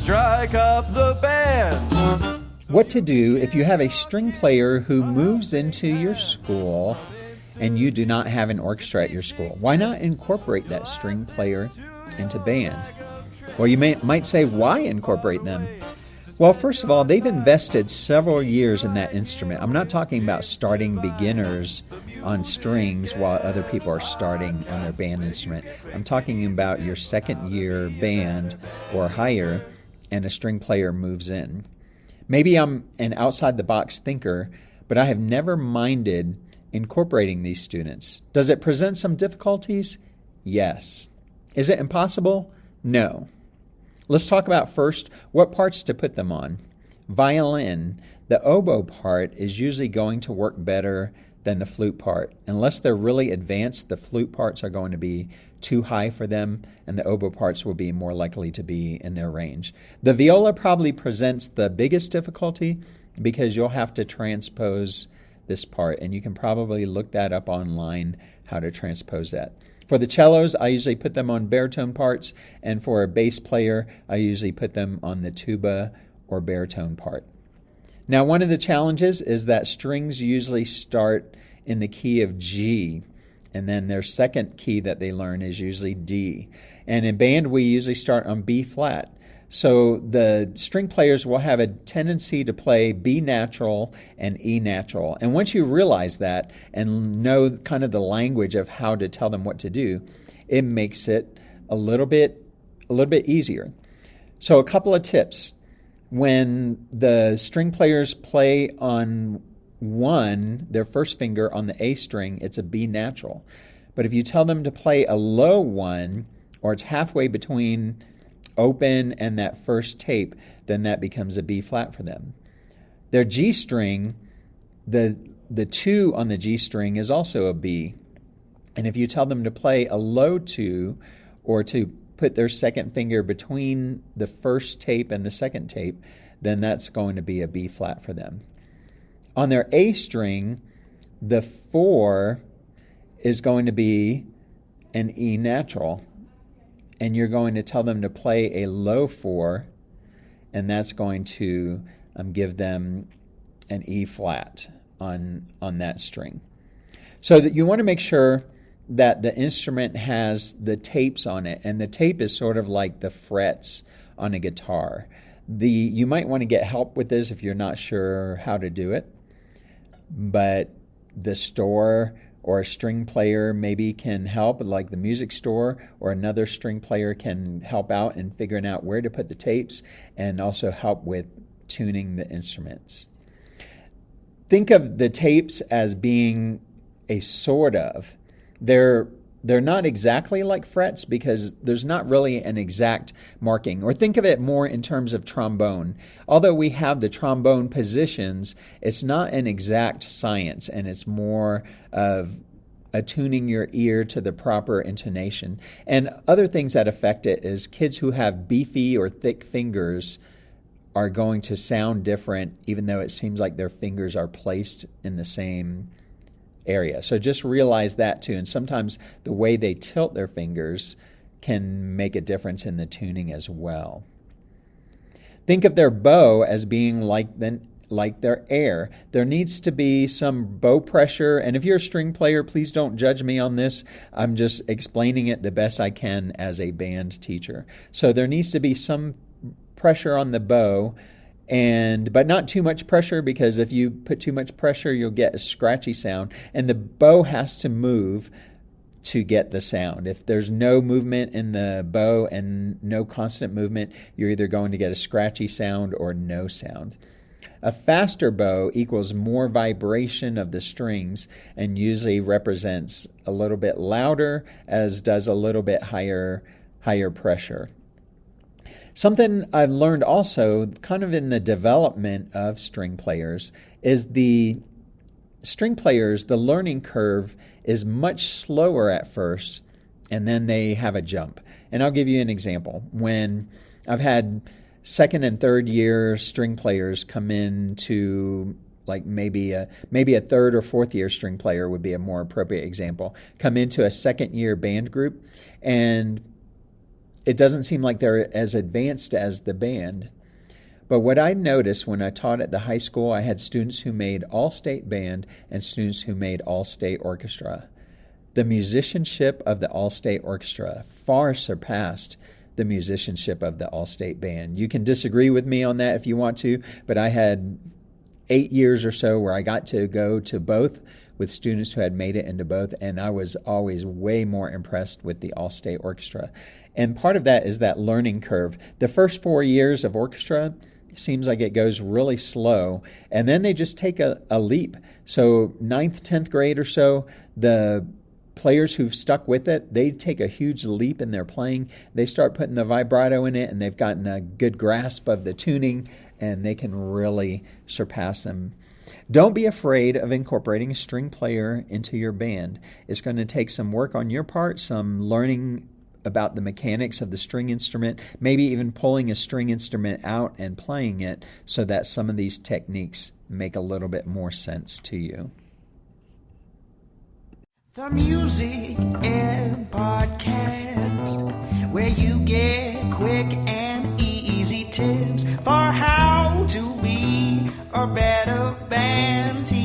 Strike up the band. What to do if you have a string player who moves into your school and you do not have an orchestra at your school? Why not incorporate that string player into band? Well, you might say, why incorporate them? Well, first of all, they've invested several years in that instrument. I'm not talking about starting beginners on strings while other people are starting on their band instrument. I'm talking about your second year band or higher, and a string player moves in. Maybe I'm an outside-the-box thinker, but I have never minded incorporating these students. Does it present some difficulties? Yes. Is it impossible? No. Let's talk about first what parts to put them on. Violin, the oboe part is usually going to work better than the flute part. Unless they're really advanced, the flute parts are going to be too high for them, and the oboe parts will be more likely to be in their range. The viola probably presents the biggest difficulty because you'll have to transpose this part, and you can probably look that up online, how to transpose that. For the cellos, I usually put them on baritone parts, and for a bass player, I usually put them on the tuba or baritone part. Now, one of the challenges is that strings usually start in the key of G, and then their second key that they learn is usually D. And in band, we usually start on B flat. So the string players will have a tendency to play B natural and E natural. And once you realize that and know kind of the language of how to tell them what to do, it makes it a little bit easier. So a couple of tips. When the string players play on their first finger on the A string, it's a B natural. But if you tell them to play a low one, or it's halfway between open and that first tape, then that becomes a B flat for them. Their G string, the 2 on the G string is also a B. And if you tell them to play a low 2, or to put their second finger between the first tape and the second tape, then that's going to be a B flat for them. On their A string, the 4 is going to be an E natural. And you're going to tell them to play a low 4, and that's going to give them an E flat on that string. So that you want to make sure that the instrument has the tapes on it, and the tape is sort of like the frets on a guitar. You might want to get help with this if you're not sure how to do it, but the store or a string player maybe can help, like the music store, or another string player can help out in figuring out where to put the tapes and also help with tuning the instruments. Think of the tapes as being a sort of. They're not exactly like frets because there's not really an exact marking. Or think of it more in terms of trombone. Although we have the trombone positions, it's not an exact science, and it's more of attuning your ear to the proper intonation. And other things that affect it is kids who have beefy or thick fingers are going to sound different, even though it seems like their fingers are placed in the same area. So just realize that too. And sometimes the way they tilt their fingers can make a difference in the tuning as well. Think of their bow as being like their air. There needs to be some bow pressure. And if you're a string player, please don't judge me on this. I'm just explaining it the best I can as a band teacher. So there needs to be some pressure on the bow, but not too much pressure, because if you put too much pressure, you'll get a scratchy sound. And the bow has to move to get the sound. If there's no movement in the bow and no constant movement, you're either going to get a scratchy sound or no sound. A faster bow equals more vibration of the strings and usually represents a little bit louder, as does a little bit higher pressure. Something I've learned also, kind of in the development of string players, is the string players, the learning curve is much slower at first, and then they have a jump. And I'll give you an example. When I've had second and third year string players come in to, like maybe a third or fourth year string player would be a more appropriate example, come into a second year band group, and it doesn't seem like they're as advanced as the band. But what I noticed when I taught at the high school, I had students who made all-state band and students who made all-state orchestra. The musicianship of the all-state orchestra far surpassed the musicianship of the all-state band. You can disagree with me on that if you want to, but I had 8 years or so where I got to go to both with students who had made it into both, and I was always way more impressed with the all-state orchestra. And part of that is that learning curve. The first 4 years of orchestra seems like it goes really slow, and then they just take a leap. So 9th, 10th grade or so, the players who've stuck with it, they take a huge leap in their playing. They start putting the vibrato in it, and they've gotten a good grasp of the tuning, and they can really surpass them. Don't be afraid of incorporating a string player into your band. It's going to take some work on your part, some learning about the mechanics of the string instrument, maybe even pulling a string instrument out and playing it so that some of these techniques make a little bit more sense to you. The Music and Podcast, where you get quick and easy tips for how to be a better band team.